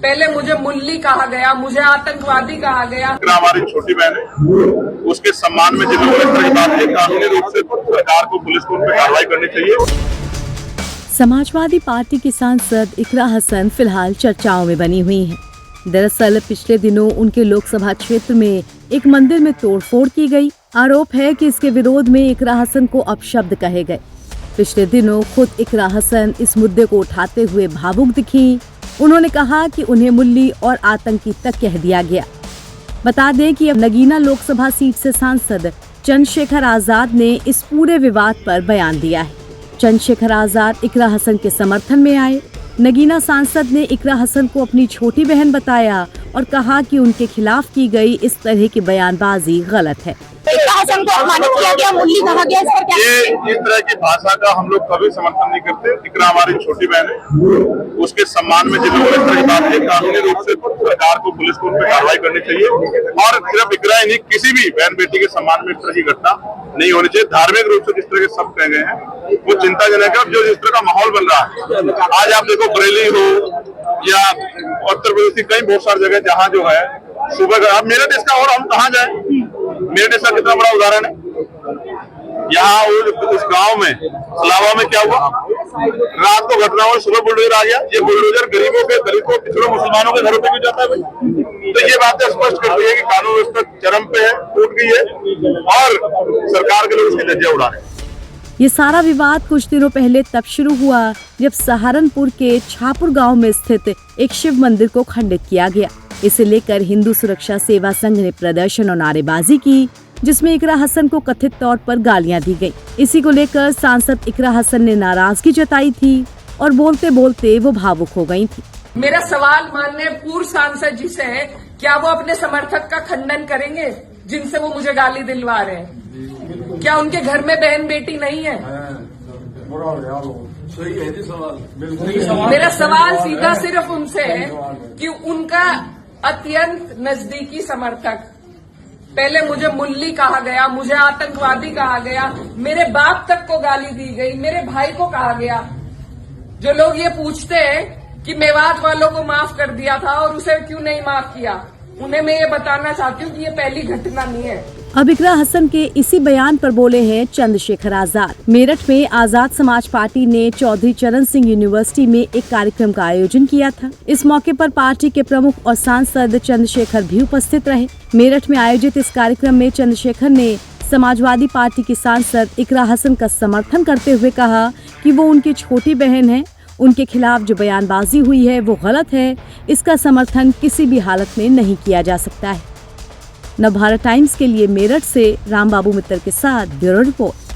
पहले मुझे मुल्ली कहा गया, मुझे आतंकवादी कहा गया। हमारी छोटी बहन है, उसके सम्मान में जिन लोगों ने इस तरह की बात की, कानूनी रूप से सरकार को, पुलिस को उन पर कार्रवाई करनी चाहिए। समाजवादी पार्टी की सांसद इकरा हसन फिलहाल चर्चाओं में बनी हुई हैं। दरअसल पिछले दिनों उनके लोकसभा क्षेत्र में एक मंदिर में तोड़फोड़ की गई। आरोप है कि इसके विरोध में इकरा हसन को अपशब्द कहे गए। पिछले दिनों खुद इकरा हसन इस मुद्दे को उठाते हुए भावुक दिखी। उन्होंने कहा कि उन्हें मुल्ली और आतंकी तक कह दिया गया। बता दें कि अब नगीना लोकसभा सीट से सांसद चंद्रशेखर आजाद ने इस पूरे विवाद पर बयान दिया है। चंद्रशेखर आजाद इकरा हसन के समर्थन में आए। नगीना सांसद ने इकरा हसन को अपनी छोटी बहन बताया और कहा कि उनके खिलाफ की गई इस तरह की बयानबाजी गलत है। इकरा हसन को अपमानित किया गया, मुल्ली कहा गया, इस पर क्या? ये इस तरह की भाषा का हम लोग कभी समर्थन नहीं करते। इकरा हमारी छोटी बहन है, उसके सम्मान में जिन लोगों ने इस तरह की बात की, कानूनी रूप से सरकार को, पुलिस को उन पर कार्रवाई करनी चाहिए। और सिर्फ इकरा ही नहीं, किसी भी बहन बेटी के सम्मान में इस तरह की घटना नहीं होनी चाहिए। धार्मिक रूप से जिस तरह के शब्द कहे गए हैं वो चिंताजनक है। जो जिस तरह का माहौल बन रहा है, आज आप देखो बरेली हो या उत्तर प्रदेश की कई बहुत सारी जगह जहाँ जो है सुबह का, अब मेरे देश का और हम कहाँ जाए, मेरे देश का कितना बड़ा उदाहरण है। यहाँ उस गांव में सलावा में क्या हुआ, रात को घटना हुई, सुबह बुलडोजर आ गया। ये बुलडोजर गरीबों के, दलितों, पिछड़ों, मुसलमानों के घरों पे क्यों जाता है भाई? तो ये बातें स्पष्ट करती है कि कानून व्यवस्था चरम पे है, टूट गई है और सरकार के लोग इसकी धज्जियां उड़ा रहे हैं। ये सारा विवाद कुछ दिनों पहले तब शुरू हुआ जब सहारनपुर के छापुर गांव में स्थित एक शिव मंदिर को खंडित किया गया। इसे लेकर हिंदू सुरक्षा सेवा संघ ने प्रदर्शन और नारेबाजी की, जिसमें इकरा हसन को कथित तौर पर गालियां दी गई। इसी को लेकर सांसद इकरा हसन ने नाराजगी जताई थी और बोलते बोलते वो भावुक हो गई थी। मेरा सवाल माननीय पूर्व सांसद जी से है, क्या वो अपने समर्थक का खंडन करेंगे जिनसे वो मुझे गाली दिलवा रहे हैं? क्या उनके घर में बहन बेटी नहीं है? मेरा सवाल सीधा सिर्फ उनसे है कि उनका अत्यंत नजदीकी समर्थक, पहले मुझे मुल्ली कहा गया, मुझे आतंकवादी कहा गया, मेरे बाप तक को गाली दी गई, मेरे भाई को कहा गया। जो लोग ये पूछते हैं कि मेवात वालों को माफ कर दिया था और उसे क्यों नहीं माफ किया, उन्हें मैं ये बताना चाहती हूँ कि ये पहली घटना नहीं है। अब इकरा हसन के इसी बयान पर बोले हैं चंद्रशेखर आजाद। मेरठ में आजाद समाज पार्टी ने चौधरी चरण सिंह यूनिवर्सिटी में एक कार्यक्रम का आयोजन किया था। इस मौके पर पार्टी के प्रमुख और सांसद चंद्रशेखर भी उपस्थित रहे। मेरठ में आयोजित इस कार्यक्रम में चंद्रशेखर ने समाजवादी पार्टी की सांसद इकरा हसन का समर्थन करते हुए कहा कि वो उनकी छोटी बहन है, उनके खिलाफ जो बयानबाजी हुई है वो गलत है, इसका समर्थन किसी भी हालत में नहीं किया जा सकता है। नवभारत टाइम्स के लिए मेरठ से रामबाबू मित्तल के साथ ब्यूरो रिपोर्ट।